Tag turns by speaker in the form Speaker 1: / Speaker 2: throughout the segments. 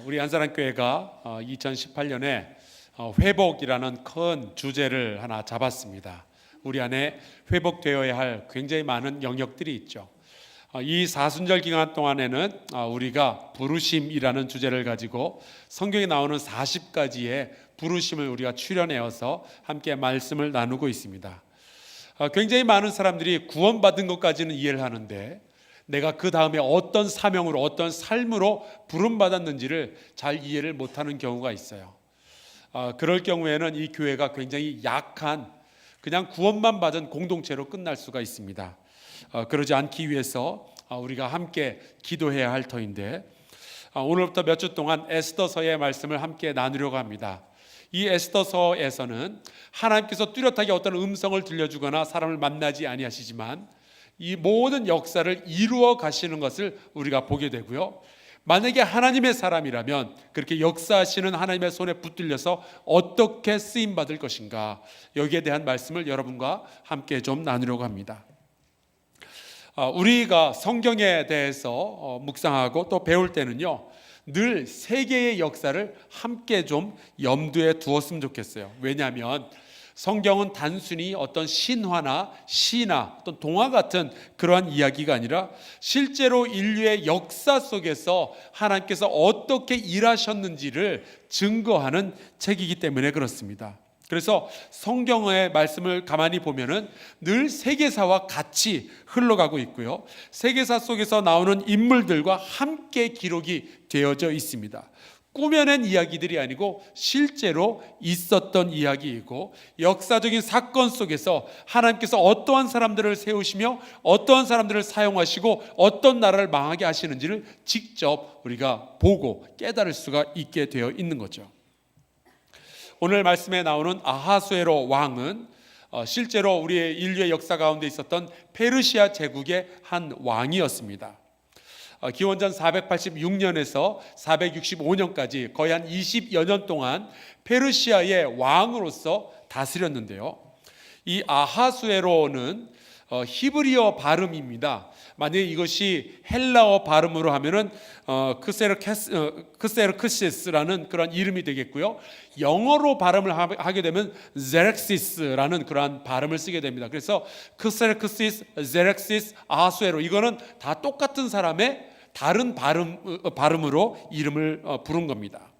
Speaker 1: 우리 안사랑교회가 2018년에 회복이라는 큰 주제를 하나 잡았습니다. 우리 안에 회복되어야 할 굉장히 많은 영역들이 있죠. 이 사순절 기간 동안에는 우리가 부르심이라는 주제를 가지고 성경에 나오는 40가지의 부르심을 우리가 추려내어서 함께 말씀을 나누고 있습니다. 굉장히 많은 사람들이 구원받은 것까지는 이해를 하는데 내가 그 다음에 어떤 사명으로 어떤 삶으로 부름받았는지를 잘 이해를 못하는 경우가 있어요. 그럴 경우에는 이 교회가 굉장히 약한 그냥 구원만 받은 공동체로 끝날 수가 있습니다. 그러지 않기 위해서 우리가 함께 기도해야 할 터인데 오늘부터 몇 주 동안 에스더서의 말씀을 함께 나누려고 합니다. 이 에스더서에서는 하나님께서 뚜렷하게 어떤 음성을 들려주거나 사람을 만나지 아니하시지만 이 모든 역사를 이루어 가시는 것을 우리가 보게 되고요. 만약에 하나님의 사람이라면 그렇게 역사하시는 하나님의 손에 붙들려서 어떻게 쓰임받을 것인가, 여기에 대한 말씀을 여러분과 함께 좀 나누려고 합니다. 우리가 성경에 대해서 묵상하고 또 배울 때는요, 늘 세계의 역사를 함께 좀 염두에 두었으면 좋겠어요. 왜냐하면 성경은 단순히 어떤 신화나 시나 어떤 동화 같은 그러한 이야기가 아니라 실제로 인류의 역사 속에서 하나님께서 어떻게 일하셨는지를 증거하는 책이기 때문에 그렇습니다. 그래서 성경의 말씀을 가만히 보면은 늘 세계사와 같이 흘러가고 있고요. 세계사 속에서 나오는 인물들과 함께 기록이 되어져 있습니다. 꾸며낸 이야기들이 아니고 실제로 있었던 이야기이고 역사적인 사건 속에서 하나님께서 어떠한 사람들을 세우시며 어떠한 사람들을 사용하시고 어떤 나라를 망하게 하시는지를 직접 우리가 보고 깨달을 수가 있게 되어 있는 거죠. 오늘 말씀에 나오는 아하수에로 왕은 실제로 우리의 인류의 역사 가운데 있었던 페르시아 제국의 한 왕이었습니다. 기원전 486년에서 465년까지 거의 한 20여 년 동안 페르시아의 왕으로서 다스렸는데요. 이 아하수에로는 히브리어 발음입니다. 만약에 이것이 헬라어 발음으로 하면은 크세르크시스라는 그런 이름이 되겠고요. 영어로 발음을 하게 되면 제렉시스라는 그러한 발음을 쓰게 됩니다. 그래서 크세르크시스, 제렉시스, 아하수에로, 이거는 다 똑같은 사람의 다른 발음으로 이름을 부른 겁니다.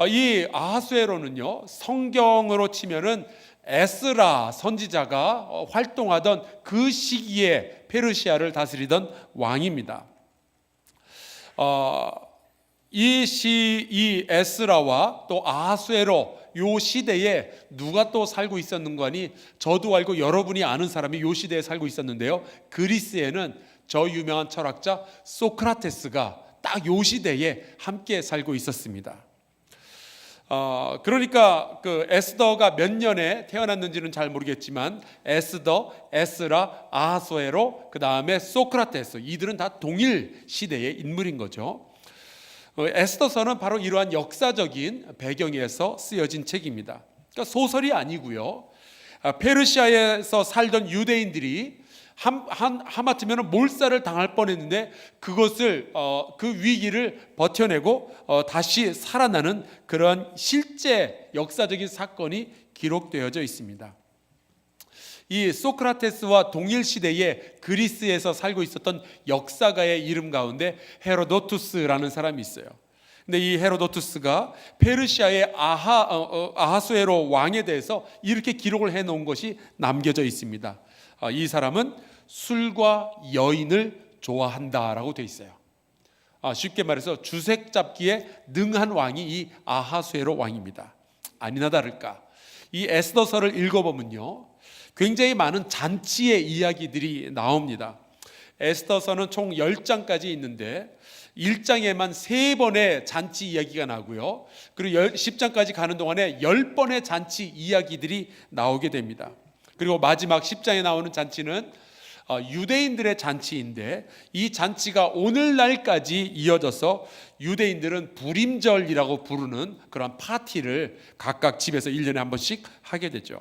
Speaker 1: 이 아하수에로는요, 성경으로 치면은 에스라 선지자가 활동하던 그 시기에 페르시아를 다스리던 왕입니다. 이 에스라와 또 아하수에로 요 시대에 누가 또 살고 있었는가니, 저도 알고 여러분이 아는 사람이 요 시대에 살고 있었는데요. 그리스에는 저 유명한 철학자 소크라테스가 딱 요 시대에 함께 살고 있었습니다. 그러니까 그 에스더가 몇 년에 태어났는지는 잘 모르겠지만 에스더, 에스라, 아하수에로, 그 다음에 소크라테스, 이들은 다 동일 시대의 인물인 거죠. 에스더서는 바로 이러한 역사적인 배경에서 쓰여진 책입니다. 그러니까 소설이 아니고요. 페르시아에서 살던 유대인들이 하마터면 몰살을 당할 뻔했는데 그것을 그 위기를 버텨내고 다시 살아나는 그런 실제 역사적인 사건이 기록되어져 있습니다. 이 소크라테스와 동일 시대에 그리스에서 살고 있었던 역사가의 이름 가운데 헤로도투스라는 사람이 있어요. 근데 이 헤로도투스가 페르시아의 아하수에로 왕에 대해서 이렇게 기록을 해놓은 것이 남겨져 있습니다. 이 사람은 술과 여인을 좋아한다라고 되어 있어요. 쉽게 말해서 주색 잡기에 능한 왕이 이 아하수에로 왕입니다. 아니나 다를까, 이 에스더서를 읽어보면요, 굉장히 많은 잔치의 이야기들이 나옵니다. 에스더서는 총 10장까지 있는데 1장에만 3번의 잔치 이야기가 나고요, 그리고 10장까지 가는 동안에 10번의 잔치 이야기들이 나오게 됩니다. 그리고 마지막 10장에 나오는 잔치는 유대인들의 잔치인데 이 잔치가 오늘날까지 이어져서 유대인들은 불임절이라고 부르는 그런 파티를 각각 집에서 1년에 한 번씩 하게 되죠.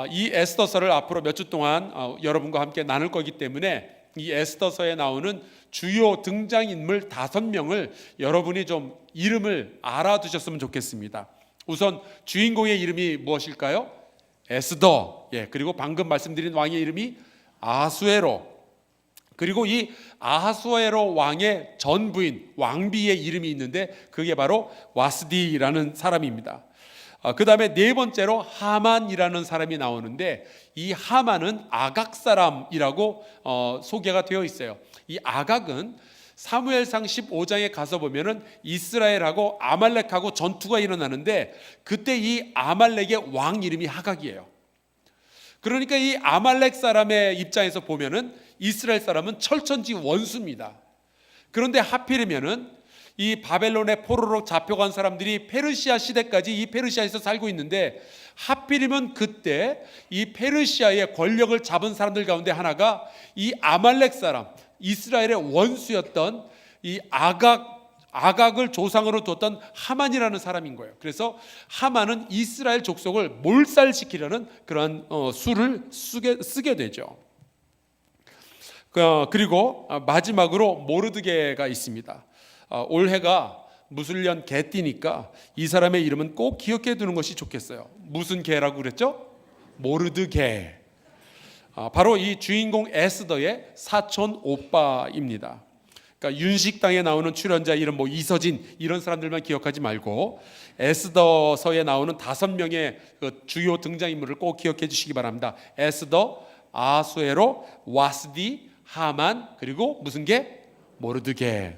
Speaker 1: 이 에스더서를 앞으로 몇 주 동안 여러분과 함께 나눌 거기 때문에 이 에스더서에 나오는 주요 등장인물 5명을 여러분이 좀 이름을 알아두셨으면 좋겠습니다. 우선 주인공의 이름이 무엇일까요? 에스더. 그리고 방금 말씀드린 왕의 이름이 아하수에로. 그리고 이 아하수에로 왕의 전부인 왕비의 이름이 있는데 그게 바로 와스디라는 사람입니다. 그 다음에 네 번째로 하만이라는 사람이 나오는데 이 하만은 아각 사람이라고 소개가 되어 있어요. 이 아각은 사무엘상 15장에 가서 보면은 이스라엘하고 아말렉하고 전투가 일어나는데 그때 이 아말렉의 왕 이름이 하각이에요. 그러니까 이 아말렉 사람의 입장에서 보면은 이스라엘 사람은 철천지 원수입니다. 그런데 하필이면은 이 바벨론에 포로로 잡혀간 사람들이 페르시아 시대까지 이 페르시아에서 살고 있는데 하필이면 그때 이 페르시아의 권력을 잡은 사람들 가운데 하나가 이 아말렉 사람, 이스라엘의 원수였던 이 아각을 조상으로 뒀던 하만이라는 사람인 거예요. 그래서 하만은 이스라엘 족속을 몰살시키려는 그런 수를 쓰게 되죠. 그리고 마지막으로 모르드게가 있습니다. 올해가 무술년 개띠니까 이 사람의 이름은 꼭 기억해 두는 것이 좋겠어요. 무슨 개라고 그랬죠? 모르드게. 바로 이 주인공 에스더의 사촌 오빠입니다. 그러니까 윤식당에 나오는 출연자 이름 이서진 이런 사람들만 기억하지 말고 에스더서에 나오는 5명의 그 주요 등장인물을 꼭 기억해 주시기 바랍니다. 에스더, 아하수에로, 와스디, 하만, 그리고 무슨 개? 모르드게.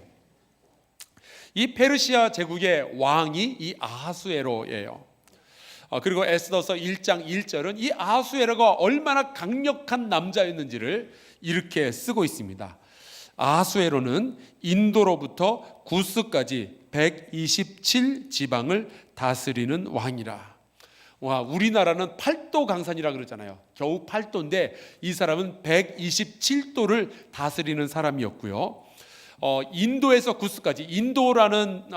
Speaker 1: 이 페르시아 제국의 왕이 이 아하수에로예요. 그리고 에스더서 1장 1절은 이 아하수에로가 얼마나 강력한 남자였는지를 이렇게 쓰고 있습니다. 아하수에로는 인도로부터 구스까지 127 지방을 다스리는 왕이라. 와, 우리나라는 8도 강산이라 그러잖아요. 겨우 8도인데 이 사람은 127도를 다스리는 사람이었고요. 인도에서 구스까지 인도라는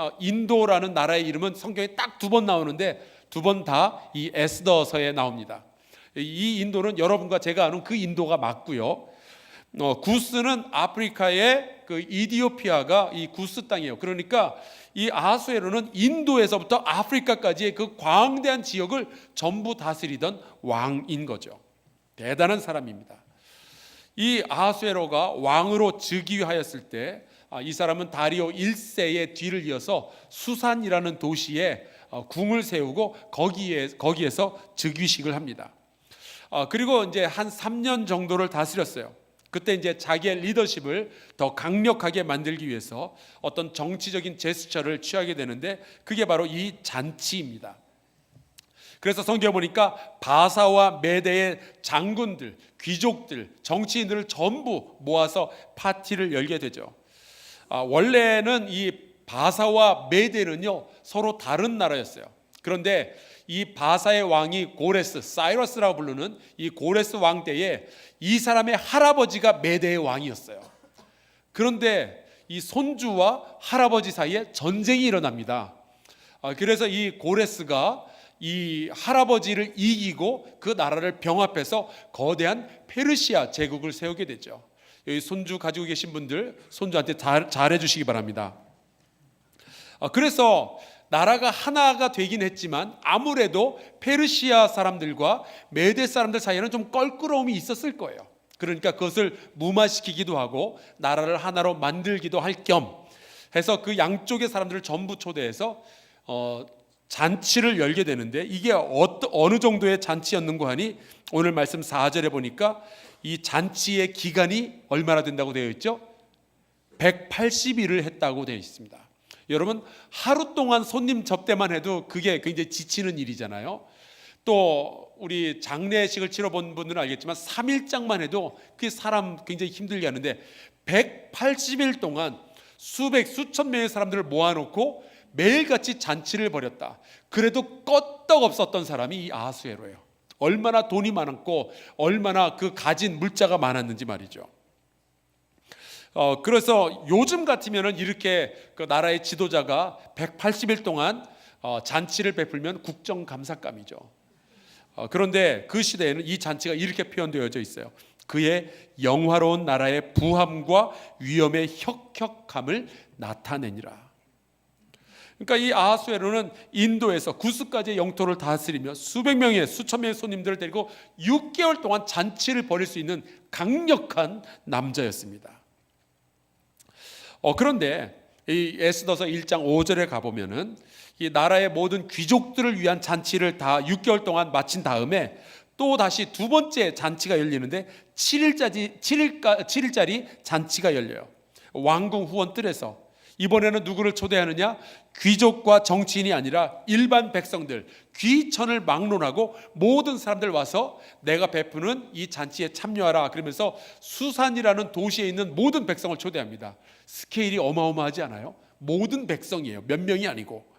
Speaker 1: 나라의 이름은 성경에 딱 2번 나오는데 2번 다 이 에스더서에 나옵니다. 이 인도는 여러분과 제가 아는 그 인도가 맞고요. 구스는 아프리카의 그 이디오피아가 이 구스 땅이에요. 그러니까 이 아하수에로는 인도에서부터 아프리카까지의 그 광대한 지역을 전부 다스리던 왕인 거죠. 대단한 사람입니다. 이 아하수에로가 왕으로 즉위하였을 때 이 사람은 다리오 1세의 뒤를 이어서 수산이라는 도시에 궁을 세우고 거기에서 즉위식을 합니다. 그리고 이제 한 3년 정도를 다스렸어요. 그때 이제 자기의 리더십을 더 강력하게 만들기 위해서 어떤 정치적인 제스처를 취하게 되는데 그게 바로 이 잔치입니다. 그래서 성경에 보니까 바사와 메대의 장군들, 귀족들, 정치인들을 전부 모아서 파티를 열게 되죠. 원래는 이 바사와 메대는요 서로 다른 나라였어요. 그런데 이 바사의 왕이 고레스, 사이러스라고 부르는 이 고레스 왕 때에 이 사람의 할아버지가 메대의 왕이었어요. 그런데 이 손주와 할아버지 사이에 전쟁이 일어납니다. 그래서 이 고레스가 이 할아버지를 이기고 그 나라를 병합해서 거대한 페르시아 제국을 세우게 되죠. 여기 손주 가지고 계신 분들 손주한테 잘해 주시기 바랍니다. 그래서 나라가 하나가 되긴 했지만 아무래도 페르시아 사람들과 메대 사람들 사이에는 좀 껄끄러움이 있었을 거예요. 그러니까 그것을 무마시키기도 하고 나라를 하나로 만들기도 할 겸 해서 그 양쪽의 사람들을 전부 초대해서 잔치를 열게 되는데 이게 어느 정도의 잔치였는가 하니 오늘 말씀 4절에 보니까 이 잔치의 기간이 얼마나 된다고 되어 있죠? 180일을 했다고 되어 있습니다. 여러분 하루 동안 손님 접대만 해도 그게 굉장히 지치는 일이잖아요. 또 우리 장례식을 치러본 분들은 알겠지만 3일장만 해도 그게 사람 굉장히 힘들게 하는데 180일 동안 수천 명의 사람들을 모아놓고 매일같이 잔치를 벌였다. 그래도 껐떡 없었던 사람이 이 아하수에로예요. 얼마나 돈이 많았고 얼마나 그 가진 물자가 많았는지 말이죠. 그래서 요즘 같으면은 이렇게 그 나라의 지도자가 180일 동안 잔치를 베풀면 국정감사감이죠. 그런데 그 시대에는 이 잔치가 이렇게 표현되어져 있어요. 그의 영화로운 나라의 부함과 위엄의 혁혁함을 나타내니라. 그러니까 이 아하수에로는 인도에서 구스까지의 영토를 다스리며 수백 명의 수천 명의 손님들을 데리고 6개월 동안 잔치를 벌일 수 있는 강력한 남자였습니다. 그런데 이 에스더서 1장 5절에 가보면은 이 나라의 모든 귀족들을 위한 잔치를 다 6개월 동안 마친 다음에 또 다시 두 번째 잔치가 열리는데 7일짜리 잔치가 열려요. 왕궁 후원 뜰에서. 이번에는 누구를 초대하느냐? 귀족과 정치인이 아니라 일반 백성들, 귀천을 막론하고 모든 사람들 와서 내가 베푸는 이 잔치에 참여하라. 그러면서 수산이라는 도시에 있는 모든 백성을 초대합니다. 스케일이 어마어마하지 않아요? 모든 백성이에요. 몇 명이 아니고.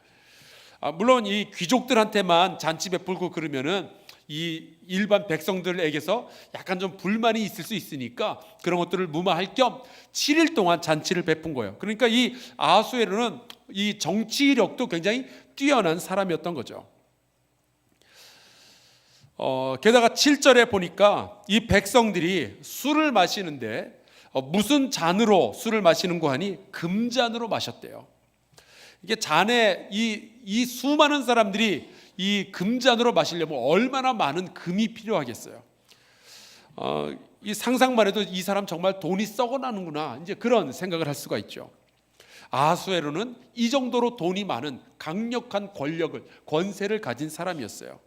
Speaker 1: 물론 이 귀족들한테만 잔치 베풀고 그러면은 이 일반 백성들에게서 약간 좀 불만이 있을 수 있으니까 그런 것들을 무마할 겸 7일 동안 잔치를 베푼 거예요. 그러니까 이 아하수에로는 이 정치력도 굉장히 뛰어난 사람이었던 거죠. 게다가 7절에 보니까 이 백성들이 술을 마시는데 무슨 잔으로 술을 마시는고 하니 금잔으로 마셨대요. 이게 잔에 이 수많은 사람들이 이 금잔으로 마시려면 얼마나 많은 금이 필요하겠어요. 이 상상만 해도 이 사람 정말 돈이 썩어나는구나, 이제 그런 생각을 할 수가 있죠. 아하수에로는 이 정도로 돈이 많은 강력한 권세를 가진 사람이었어요.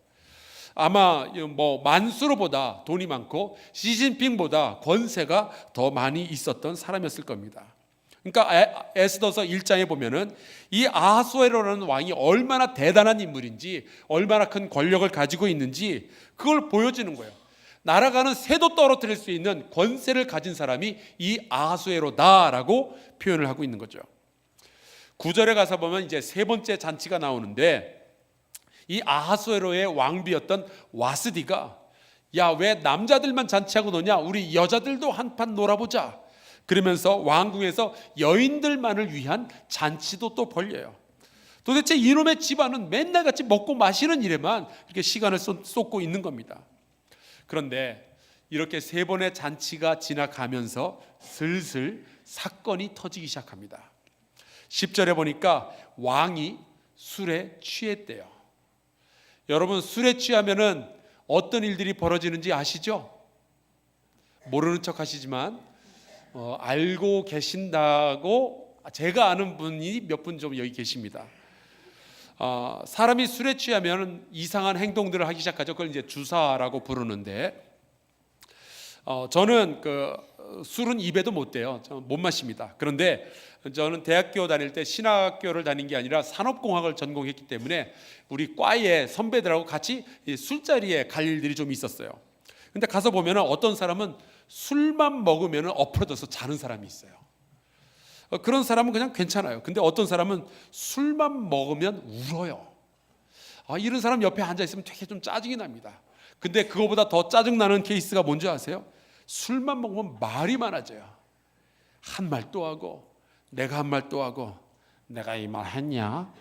Speaker 1: 아마 뭐 만수르보다 돈이 많고 시진핑보다 권세가 더 많이 있었던 사람이었을 겁니다. 그러니까 에스더서 1장에 보면은 이 아하수에로라는 왕이 얼마나 대단한 인물인지, 얼마나 큰 권력을 가지고 있는지 그걸 보여주는 거예요. 나라가는 새도 떨어뜨릴 수 있는 권세를 가진 사람이 이 아하수에로다라고 표현을 하고 있는 거죠. 9절에 가서 보면 이제 세 번째 잔치가 나오는데 이 아하수에로의 왕비였던 와스디가 야, 왜 남자들만 잔치하고 노냐? 우리 여자들도 한판 놀아보자. 그러면서 왕궁에서 여인들만을 위한 잔치도 또 벌려요. 도대체 이놈의 집안은 맨날 같이 먹고 마시는 일에만 이렇게 시간을 쏟고 있는 겁니다. 그런데 이렇게 세 번의 잔치가 지나가면서 슬슬 사건이 터지기 시작합니다. 10절에 보니까 왕이 술에 취했대요. 여러분, 술에 취하면은 어떤 일들이 벌어지는지 아시죠? 모르는 척 하시지만 알고 계신다고 제가 아는 분이 몇 분 좀 여기 계십니다. 사람이 술에 취하면 이상한 행동들을 하기 시작하죠. 그걸 이제 주사라고 부르는데 저는 술은 입에도 못 대요. 저는 못 마십니다. 그런데 저는 대학교 다닐 때 신학교를 다닌 게 아니라 산업공학을 전공했기 때문에 우리 과의 선배들하고 같이 술자리에 갈 일들이 좀 있었어요. 근데 가서 보면 어떤 사람은 술만 먹으면 엎어져서 자는 사람이 있어요. 그런 사람은 그냥 괜찮아요. 근데 어떤 사람은 술만 먹으면 울어요. 이런 사람 옆에 앉아 있으면 되게 좀 짜증이 납니다. 근데 그거보다 더 짜증나는 케이스가 뭔지 아세요? 술만 먹으면 말이 많아져요. 한 말 또 하고, 내가 한 말 또 하고, 내가 이 말 했냐?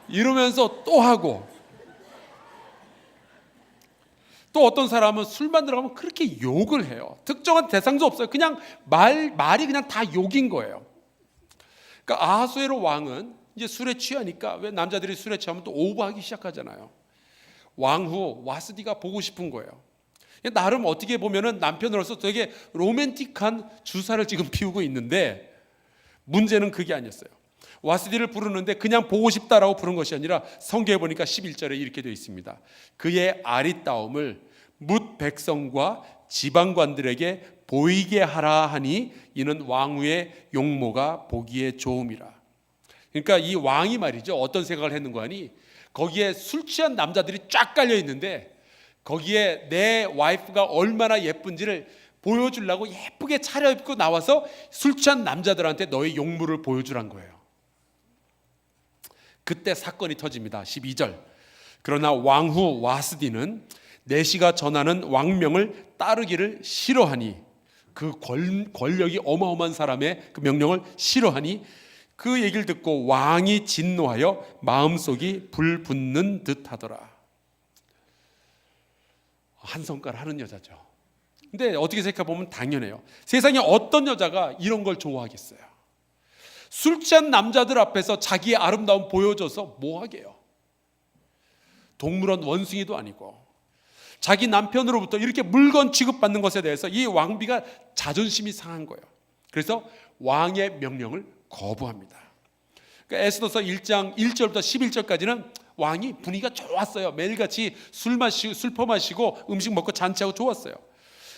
Speaker 1: 이러면서 또 하고, 또 어떤 사람은 술만 들어가면 그렇게 욕을 해요. 특정한 대상도 없어요. 그냥 말이 그냥 다 욕인 거예요. 그러니까 아하수에로 왕은 이제 술에 취하니까, 왜 남자들이 술에 취하면 또 오버하기 시작하잖아요. 왕후 와스디가 보고 싶은 거예요. 나름 어떻게 보면은 남편으로서 되게 로맨틱한 주사를 지금 피우고 있는데 문제는 그게 아니었어요. 와스디를 부르는데 그냥 보고 싶다라고 부른 것이 아니라 성경에 보니까 11절에 이렇게 되어 있습니다. 그의 아리따움을 뭇 백성과 지방관들에게 보이게 하라 하니 이는 왕후의 용모가 보기에 좋음이라. 그러니까 이 왕이 말이죠, 어떤 생각을 했는가 하니 거기에 술 취한 남자들이 쫙 깔려 있는데 거기에 내 와이프가 얼마나 예쁜지를 보여주려고 예쁘게 차려입고 나와서 술 취한 남자들한테 너의 용모를 보여주란 거예요. 그때 사건이 터집니다. 12절. 그러나 왕후 와스디는 내시가 전하는 왕명을 따르기를 싫어하니, 그 권력이 어마어마한 사람의 그 명령을 싫어하니 그 얘기를 듣고 왕이 진노하여 마음속이 불붙는 듯 하더라. 한 성깔 하는 여자죠. 근데 어떻게 생각해보면 당연해요. 세상에 어떤 여자가 이런 걸 좋아하겠어요? 술 취한 남자들 앞에서 자기의 아름다움 보여줘서 뭐 하게요? 동물원 원숭이도 아니고 자기 남편으로부터 이렇게 물건 취급받는 것에 대해서 이 왕비가 자존심이 상한 거예요. 그래서 왕의 명령을 거부합니다. 그러니까 에스더서 1장 1절부터 11절까지는 왕이 분위기가 좋았어요. 매일같이 술 퍼마시고 음식 먹고 잔치하고 좋았어요.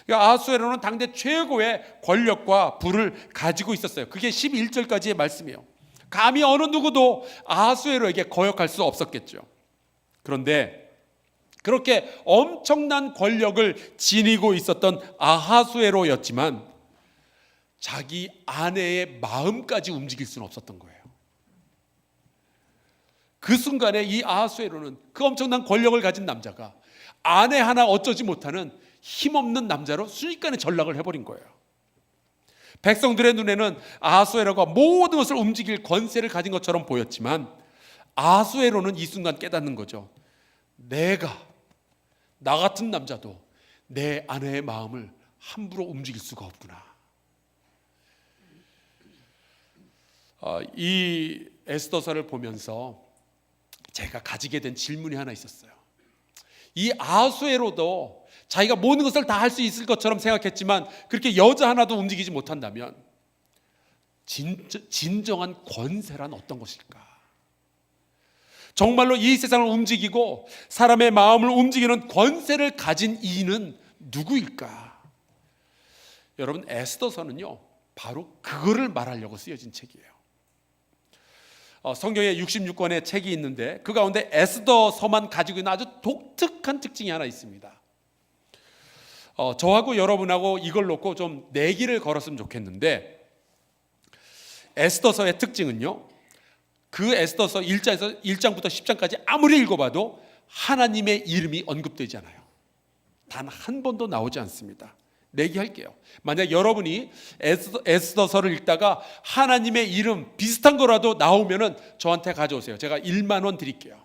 Speaker 1: 그러니까 아하수에로는 당대 최고의 권력과 부를 가지고 있었어요. 그게 11절까지의 말씀이에요. 감히 어느 누구도 아하수에로에게 거역할 수 없었겠죠. 그런데 그렇게 엄청난 권력을 지니고 있었던 아하수에로였지만 자기 아내의 마음까지 움직일 수는 없었던 거예요. 그 순간에 이 아하수에로는 그 엄청난 권력을 가진 남자가 아내 하나 어쩌지 못하는 힘없는 남자로 순식간에 전락을 해버린 거예요. 백성들의 눈에는 아하수에로가 모든 것을 움직일 권세를 가진 것처럼 보였지만 아하수에로는 이 순간 깨닫는 거죠. 나 같은 남자도 내 아내의 마음을 함부로 움직일 수가 없구나. 이 에스더서를 보면서 제가 가지게 된 질문이 하나 있었어요. 이 아하수에로도 자기가 모든 것을 다 할 수 있을 것처럼 생각했지만 그렇게 여자 하나도 움직이지 못한다면 진정한 권세란 어떤 것일까? 정말로 이 세상을 움직이고 사람의 마음을 움직이는 권세를 가진 이는 누구일까? 여러분, 에스더서는요 바로 그거를 말하려고 쓰여진 책이에요. 성경에 66권의 책이 있는데 그 가운데 에스더서만 가지고 있는 아주 독특한 특징이 하나 있습니다. 저하고 여러분하고 이걸 놓고 좀 내기를 걸었으면 좋겠는데, 에스더서의 특징은요, 그 에스더서 1장부터 10장까지 아무리 읽어봐도 하나님의 이름이 언급되지 않아요. 단 한 번도 나오지 않습니다. 내기할게요. 만약 여러분이 에스더서를 읽다가 하나님의 이름 비슷한 거라도 나오면은 저한테 가져오세요. 제가 1만 원 드릴게요.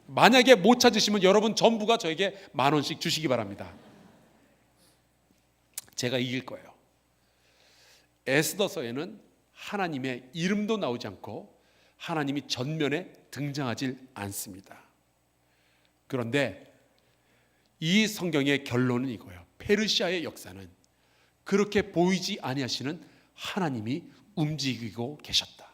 Speaker 1: 만약에 못 찾으시면 여러분 전부가 저에게 10,000원씩 주시기 바랍니다. 제가 이길 거예요. 에스더서에는 하나님의 이름도 나오지 않고 하나님이 전면에 등장하지 않습니다. 그런데 이 성경의 결론은 이거예요. 페르시아의 역사는 그렇게 보이지 아니하시는 하나님이 움직이고 계셨다.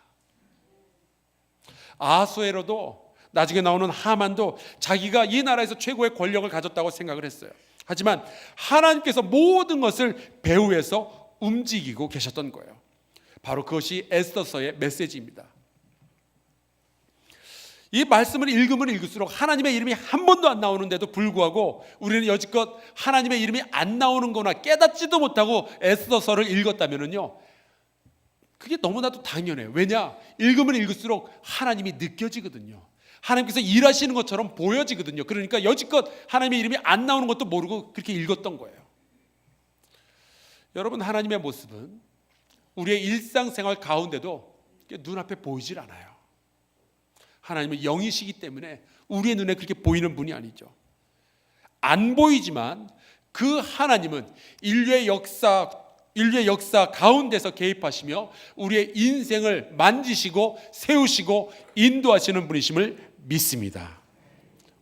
Speaker 1: 아하수에로도 나중에 나오는 하만도 자기가 이 나라에서 최고의 권력을 가졌다고 생각을 했어요. 하지만 하나님께서 모든 것을 배후에서 움직이고 계셨던 거예요. 바로 그것이 에스더서의 메시지입니다. 이 말씀을 읽으면 읽을수록 하나님의 이름이 한 번도 안 나오는데도 불구하고 우리는 여지껏 하나님의 이름이 안 나오는 거나 깨닫지도 못하고 에스더서를 읽었다면요, 그게 너무나도 당연해요. 왜냐? 읽으면 읽을수록 하나님이 느껴지거든요. 하나님께서 일하시는 것처럼 보여지거든요. 그러니까 여지껏 하나님의 이름이 안 나오는 것도 모르고 그렇게 읽었던 거예요. 여러분, 하나님의 모습은 우리의 일상생활 가운데도 눈앞에 보이질 않아요. 하나님은 영이시기 때문에 우리의 눈에 그렇게 보이는 분이 아니죠. 안 보이지만 그 하나님은 인류의 역사 가운데서 개입하시며 우리의 인생을 만지시고 세우시고 인도하시는 분이심을 믿습니다.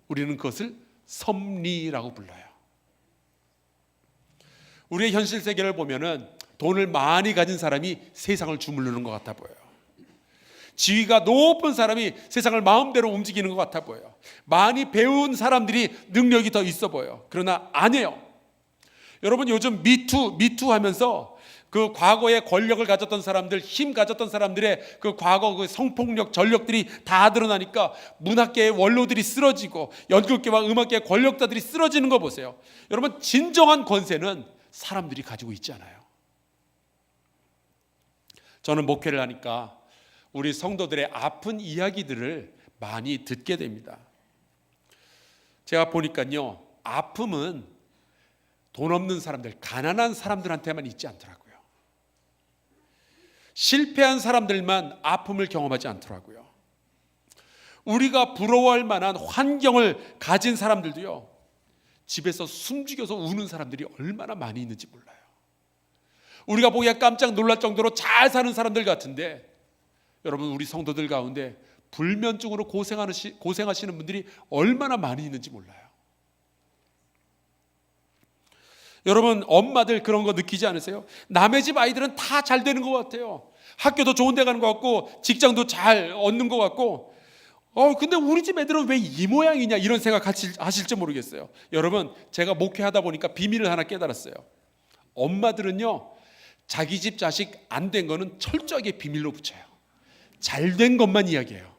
Speaker 1: 우리는 그것을 섭리라고 불러요. 우리의 현실 세계를 보면은 돈을 많이 가진 사람이 세상을 주무르는 것 같아 보여요. 지위가 높은 사람이 세상을 마음대로 움직이는 것 같아 보여요. 많이 배운 사람들이 능력이 더 있어 보여요. 그러나 아니에요. 여러분, 요즘 미투 하면서 그 과거에 권력을 가졌던 사람들, 힘 가졌던 사람들의 그 과거 그 성폭력 전력들이 다 드러나니까 문학계의 원로들이 쓰러지고 연극계와 음악계의 권력자들이 쓰러지는 거 보세요. 여러분, 진정한 권세는 사람들이 가지고 있지 않아요. 저는 목회를 하니까 우리 성도들의 아픈 이야기들을 많이 듣게 됩니다. 제가 보니까요, 아픔은 돈 없는 사람들, 가난한 사람들한테만 있지 않더라고요. 실패한 사람들만 아픔을 경험하지 않더라고요. 우리가 부러워할 만한 환경을 가진 사람들도요, 집에서 숨죽여서 우는 사람들이 얼마나 많이 있는지 몰라요. 우리가 보기에 깜짝 놀랄 정도로 잘 사는 사람들 같은데, 여러분, 우리 성도들 가운데 불면증으로 고생하시는 분들이 얼마나 많이 있는지 몰라요. 여러분, 엄마들 그런 거 느끼지 않으세요? 남의 집 아이들은 다 잘 되는 것 같아요. 학교도 좋은 데 가는 것 같고, 직장도 잘 얻는 것 같고, 근데 우리 집 애들은 왜 이 모양이냐, 이런 생각 하실지 모르겠어요. 여러분, 제가 목회하다 보니까 비밀을 하나 깨달았어요. 엄마들은요, 자기 집 자식 안 된 거는 철저하게 비밀로 붙여요. 잘 된 것만 이야기해요.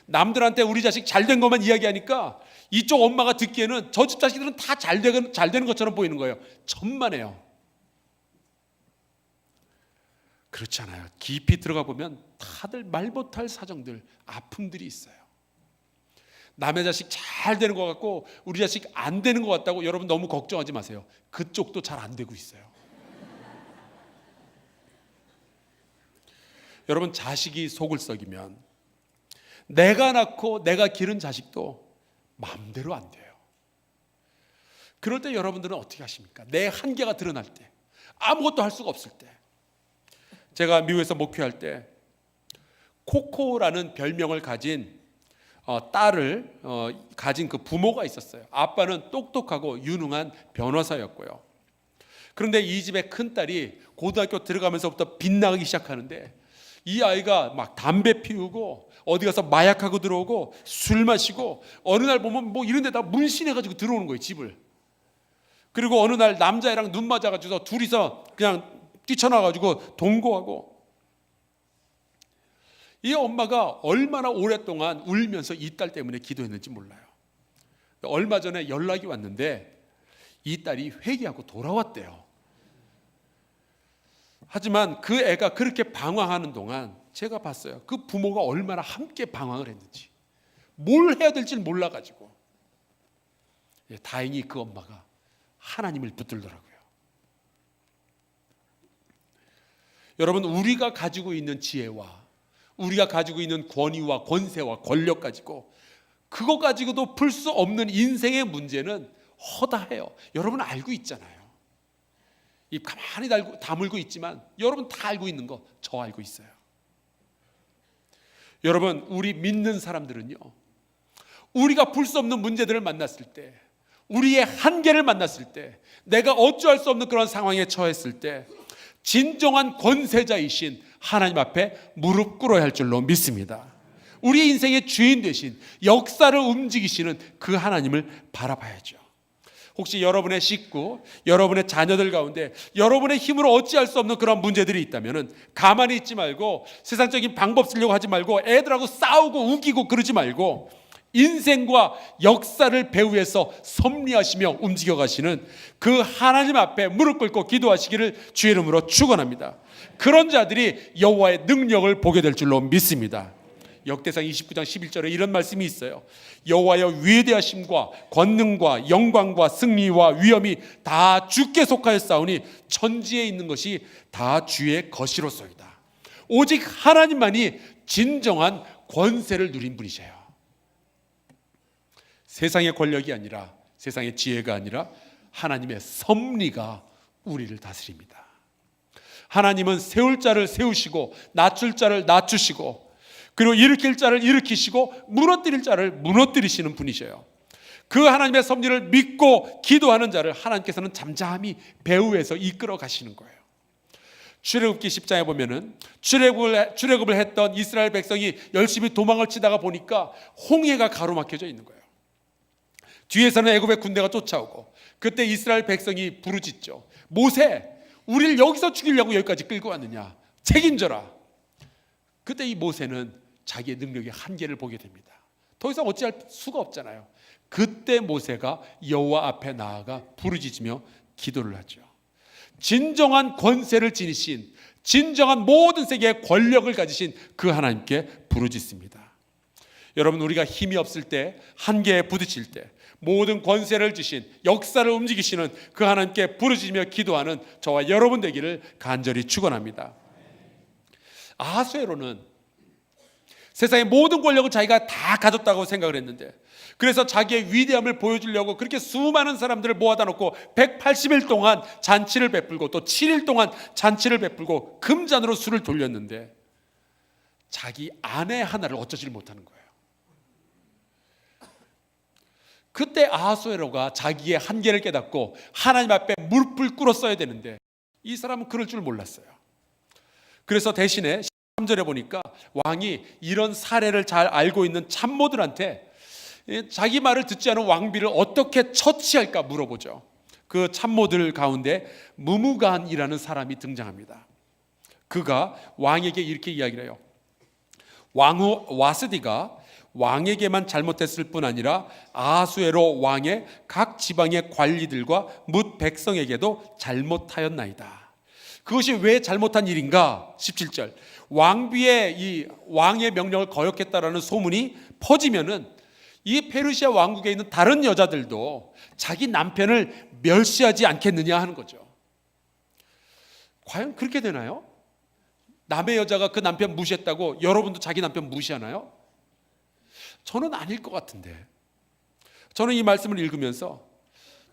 Speaker 1: 남들한테 우리 자식 잘 된 것만 이야기하니까 이쪽 엄마가 듣기에는 저 집 자식들은 다 잘 되는 것처럼 보이는 거예요. 천만에요. 그렇지 않아요. 깊이 들어가 보면 다들 말 못할 사정들, 아픔들이 있어요. 남의 자식 잘 되는 것 같고 우리 자식 안 되는 것 같다고 여러분 너무 걱정하지 마세요. 그쪽도 잘 안 되고 있어요. 여러분, 자식이 속을 썩이면 내가 낳고 내가 기른 자식도 마음대로 안 돼요. 그럴 때 여러분들은 어떻게 하십니까? 내 한계가 드러날 때, 아무것도 할 수가 없을 때. 제가 미국에서 목회할 때 코코라는 별명을 가진 딸을 가진 그 부모가 있었어요. 아빠는 똑똑하고 유능한 변호사였고요. 그런데 이 집의 큰딸이 고등학교 들어가면서부터 빗나가기 시작하는데, 이 아이가 막 담배 피우고 어디 가서 마약하고 들어오고 술 마시고, 어느 날 보면 뭐 이런 데다 문신해가지고 들어오는 거예요, 집을. 그리고 어느 날 남자애랑 눈 맞아가지고 둘이서 그냥 뛰쳐나가지고 동거하고. 이 엄마가 얼마나 오랫동안 울면서 이 딸 때문에 기도했는지 몰라요. 얼마 전에 연락이 왔는데 이 딸이 회개하고 돌아왔대요. 하지만 그 애가 그렇게 방황하는 동안 제가 봤어요. 그 부모가 얼마나 함께 방황을 했는지, 뭘 해야 될지 몰라가지고. 다행히 그 엄마가 하나님을 붙들더라고요. 여러분, 우리가 가지고 있는 지혜와 우리가 가지고 있는 권위와 권세와 권력 가지고, 그거 가지고도 풀 수 없는 인생의 문제는 허다해요. 여러분 알고 있잖아요. 입 가만히 다물고 있지만 여러분 다 알고 있는 거 저 알고 있어요. 여러분, 우리 믿는 사람들은요, 우리가 풀 수 없는 문제들을 만났을 때, 우리의 한계를 만났을 때, 내가 어찌할 수 없는 그런 상황에 처했을 때 진정한 권세자이신 하나님 앞에 무릎 꿇어야 할 줄로 믿습니다. 우리 인생의 주인 되신, 역사를 움직이시는 그 하나님을 바라봐야죠. 혹시 여러분의 식구, 여러분의 자녀들 가운데 여러분의 힘으로 어찌할 수 없는 그런 문제들이 있다면 가만히 있지 말고, 세상적인 방법 쓰려고 하지 말고, 애들하고 싸우고 우기고 그러지 말고, 인생과 역사를 배후에서 섭리하시며 움직여가시는 그 하나님 앞에 무릎 꿇고 기도하시기를 주의 이름으로 축원합니다. 그런 자들이 여호와의 능력을 보게 될 줄로 믿습니다. 역대상 29장 11절에 이런 말씀이 있어요. 여호와여, 위대하심과 권능과 영광과 승리와 위엄이 다 주께 속하였사오니 천지에 있는 것이 다 주의 것이로소이다. 오직 하나님만이 진정한 권세를 누린 분이셔요. 세상의 권력이 아니라, 세상의 지혜가 아니라 하나님의 섭리가 우리를 다스립니다. 하나님은 세울 자를 세우시고 낮출 자를 낮추시고, 그리고 일으킬 자를 일으키시고 무너뜨릴 자를 무너뜨리시는 분이셔요. 그 하나님의 섭리를 믿고 기도하는 자를 하나님께서는 잠잠히 배후에서 이끌어 가시는 거예요. 출애굽기 10장에 보면은 출애굽을 했던 이스라엘 백성이 열심히 도망을 치다가 보니까 홍해가 가로막혀져 있는 거예요. 뒤에서는 애굽의 군대가 쫓아오고, 그때 이스라엘 백성이 부르짖죠. 모세, 우리를 여기서 죽이려고 여기까지 끌고 왔느냐, 책임져라. 그때 이 모세는 자기의 능력의 한계를 보게 됩니다. 더 이상 어찌할 수가 없잖아요. 그때 모세가 여호와 앞에 나아가 부르짖으며 기도를 하죠. 진정한 권세를 지니신, 진정한 모든 세계의 권력을 가지신 그 하나님께 부르짖습니다. 여러분, 우리가 힘이 없을 때, 한계에 부딪힐 때 모든 권세를 주신, 역사를 움직이시는 그 하나님께 부르짖으며 기도하는 저와 여러분 되기를 간절히 축원합니다. 아하수에로는 세상의 모든 권력을 자기가 다 가졌다고 생각을 했는데, 그래서 자기의 위대함을 보여주려고 그렇게 수많은 사람들을 모아다 놓고 180일 동안 잔치를 베풀고 또 7일 동안 잔치를 베풀고 금잔으로 술을 돌렸는데 자기 아내 하나를 어쩌지를 못하는 거예요. 그때 아하수에로가 자기의 한계를 깨닫고 하나님 앞에 무릎을 꿇었어야 되는데 이 사람은 그럴 줄 몰랐어요. 그래서 대신에 13절에 보니까 왕이 이런 사례를 잘 알고 있는 참모들한테 자기 말을 듣지 않은 왕비를 어떻게 처치할까 물어보죠. 그 참모들 가운데 무무간이라는 사람이 등장합니다. 그가 왕에게 이렇게 이야기를 해요. 왕후 와스디가 왕에게만 잘못했을 뿐 아니라 아하수에로 왕의 각 지방의 관리들과 뭇 백성에게도 잘못하였나이다. 그것이 왜 잘못한 일인가? 17절, 왕비의 이 왕의 명령을 거역했다라는 소문이 퍼지면은 이 페르시아 왕국에 있는 다른 여자들도 자기 남편을 멸시하지 않겠느냐 하는 거죠. 과연 그렇게 되나요? 남의 여자가 그 남편 무시했다고 여러분도 자기 남편 무시하나요? 저는 아닐 것 같은데, 저는 이 말씀을 읽으면서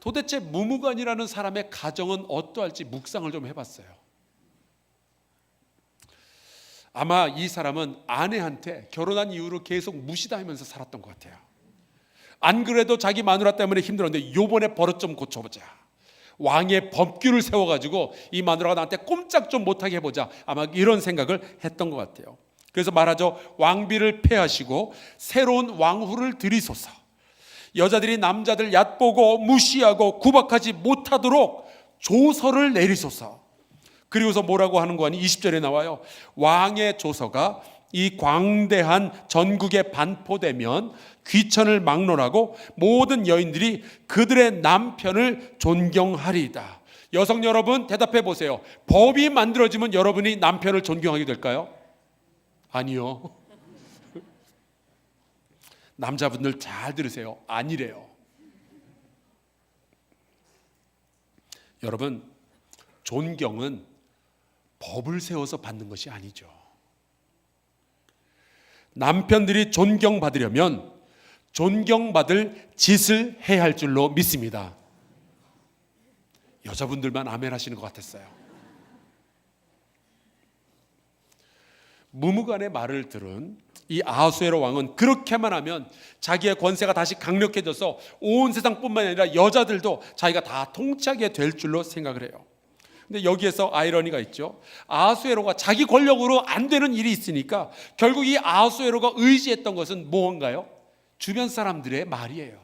Speaker 1: 도대체 무무간이라는 사람의 가정은 어떠할지 묵상을 좀 해봤어요. 아마 이 사람은 아내한테 결혼한 이후로 계속 무시당하면서 살았던 것 같아요. 안 그래도 자기 마누라 때문에 힘들었는데 요번에 버릇 좀 고쳐보자, 왕의 법규를 세워가지고 이 마누라가 나한테 꼼짝 좀 못하게 해보자, 아마 이런 생각을 했던 것 같아요. 그래서 말하죠. 왕비를 폐하시고 새로운 왕후를 들이소서. 여자들이 남자들 얕보고 무시하고 구박하지 못하도록 조서를 내리소서. 그리고서 뭐라고 하는 거 아니? 20절에 나와요. 왕의 조서가 이 광대한 전국에 반포되면 귀천을 막론하고 모든 여인들이 그들의 남편을 존경하리이다. 여성 여러분 대답해 보세요. 법이 만들어지면 여러분이 남편을 존경하게 될까요? 아니요. 남자분들 잘 들으세요. 아니래요. 여러분, 존경은 법을 세워서 받는 것이 아니죠. 남편들이 존경받으려면 존경받을 짓을 해야 할 줄로 믿습니다. 여자분들만 아멘 하시는 것 같았어요. 무무간의 말을 들은 이 아하수에로 왕은 그렇게만 하면 자기의 권세가 다시 강력해져서 온 세상뿐만 아니라 여자들도 자기가 다 통치하게 될 줄로 생각을 해요. 근데 여기에서 아이러니가 있죠. 아하수에로가 자기 권력으로 안 되는 일이 있으니까 결국 이 아하수에로가 의지했던 것은 무언가요? 주변 사람들의 말이에요.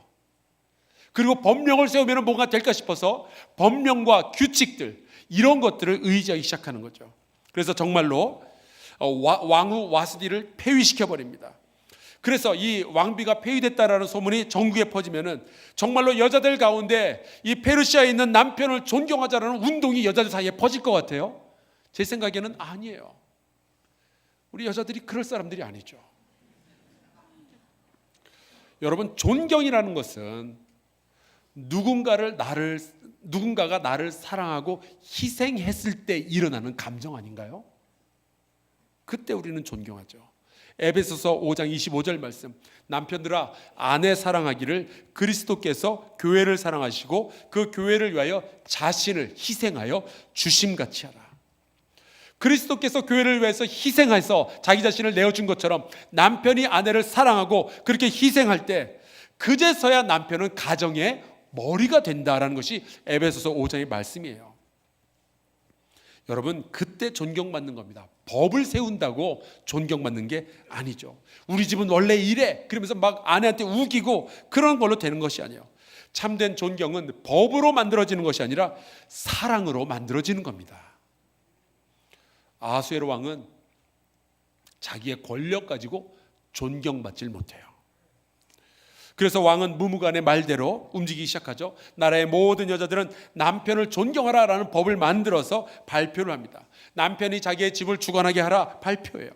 Speaker 1: 그리고 법령을 세우면 뭔가 될까 싶어서 법령과 규칙들, 이런 것들을 의지하기 시작하는 거죠. 그래서 정말로 왕후 와스디를 폐위시켜 버립니다. 그래서 이 왕비가 폐위됐다라는 소문이 전국에 퍼지면은 정말로 여자들 가운데 이 페르시아에 있는 남편을 존경하자라는 운동이 여자들 사이에 퍼질 것 같아요. 제 생각에는 아니에요. 우리 여자들이 그럴 사람들이 아니죠. 여러분, 존경이라는 것은 누군가가 나를 사랑하고 희생했을 때 일어나는 감정 아닌가요? 그때 우리는 존경하죠. 에베소서 5장 25절 말씀, 남편들아 아내 사랑하기를 그리스도께서 교회를 사랑하시고 그 교회를 위하여 자신을 희생하여 주심같이 하라. 그리스도께서 교회를 위해서 희생해서 자기 자신을 내어준 것처럼 남편이 아내를 사랑하고 그렇게 희생할 때 그제서야 남편은 가정의 머리가 된다라는 것이 에베소서 5장의 말씀이에요. 여러분, 그때 존경받는 겁니다. 법을 세운다고 존경받는 게 아니죠. 우리 집은 원래 이래 그러면서 막 아내한테 우기고 그런 걸로 되는 것이 아니에요. 참된 존경은 법으로 만들어지는 것이 아니라 사랑으로 만들어지는 겁니다. 아하수에로 왕은 자기의 권력 가지고 존경받질 못해요. 그래서 왕은 무무간의 말대로 움직이기 시작하죠. 나라의 모든 여자들은 남편을 존경하라라는 법을 만들어서 발표를 합니다. 남편이 자기의 집을 주관하게 하라 발표해요.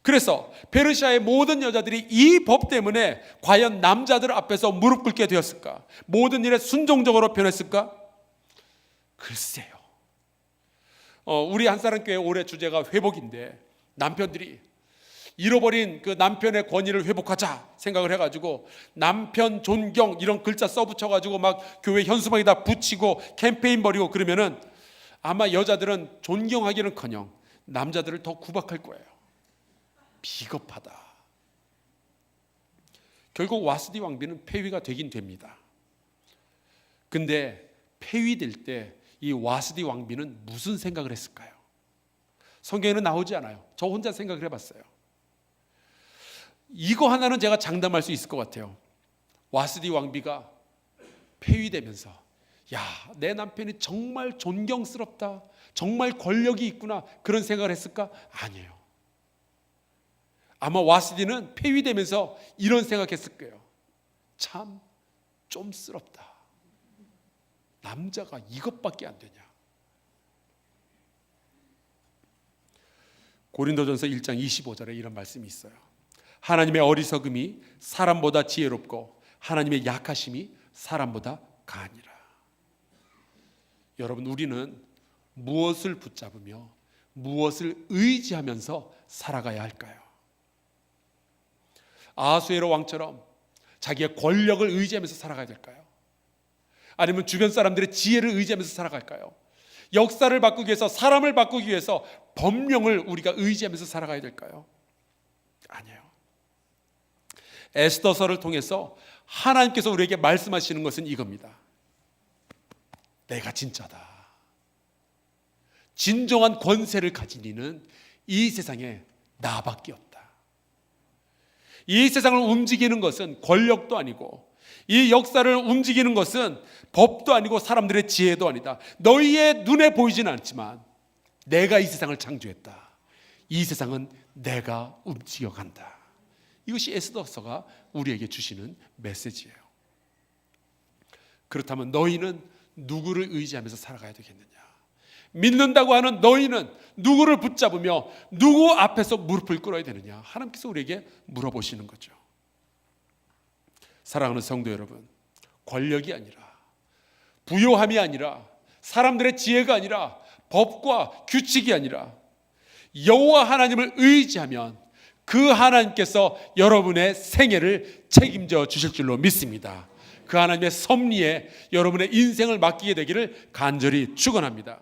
Speaker 1: 그래서 페르시아의 모든 여자들이 이 법 때문에 과연 남자들 앞에서 무릎 꿇게 되었을까? 모든 일에 순종적으로 변했을까? 글쎄요. 우리 한사람교회 올해 주제가 회복인데 남편들이 잃어버린 그 남편의 권위를 회복하자 생각을 해가지고 남편 존경 이런 글자 써붙여가지고 막 교회 현수막에다 붙이고 캠페인 벌이고 그러면은 아마 여자들은 존경하기는커녕 남자들을 더 구박할 거예요. 비겁하다. 결국 와스디 왕비는 폐위가 되긴 됩니다. 근데 폐위될 때 이 와스디 왕비는 무슨 생각을 했을까요? 성경에는 나오지 않아요. 저 혼자 생각을 해봤어요. 이거 하나는 제가 장담할 수 있을 것 같아요. 와스디 왕비가 폐위되면서 야, 내 남편이 정말 존경스럽다, 정말 권력이 있구나, 그런 생각을 했을까? 아니에요. 아마 와스디는 폐위되면서 이런 생각했을 거예요. 참 좀스럽다. 남자가 이것밖에 안 되냐. 고린도전서 1장 25절에 이런 말씀이 있어요. 하나님의 어리석음이 사람보다 지혜롭고 하나님의 약하심이 사람보다 가하니라. 여러분, 우리는 무엇을 붙잡으며 무엇을 의지하면서 살아가야 할까요? 아하수에로 왕처럼 자기의 권력을 의지하면서 살아가야 될까요? 아니면 주변 사람들의 지혜를 의지하면서 살아갈까요? 역사를 바꾸기 위해서, 사람을 바꾸기 위해서 법령을 우리가 의지하면서 살아가야 될까요? 아니에요. 에스더서를 통해서 하나님께서 우리에게 말씀하시는 것은 이겁니다. 내가 진짜다. 진정한 권세를 가진 이는 이 세상에 나밖에 없다. 이 세상을 움직이는 것은 권력도 아니고, 이 역사를 움직이는 것은 법도 아니고 사람들의 지혜도 아니다. 너희의 눈에 보이지는 않지만 내가 이 세상을 창조했다. 이 세상은 내가 움직여간다. 이것이 에스더서가 우리에게 주시는 메시지예요. 그렇다면 너희는 누구를 의지하면서 살아가야 되겠느냐? 믿는다고 하는 너희는 누구를 붙잡으며 누구 앞에서 무릎을 꿇어야 되느냐? 하나님께서 우리에게 물어보시는 거죠. 사랑하는 성도 여러분, 권력이 아니라, 부요함이 아니라, 사람들의 지혜가 아니라, 법과 규칙이 아니라 여호와 하나님을 의지하면 그 하나님께서 여러분의 생애를 책임져 주실 줄로 믿습니다. 그 하나님의 섭리에 여러분의 인생을 맡기게 되기를 간절히 축원합니다.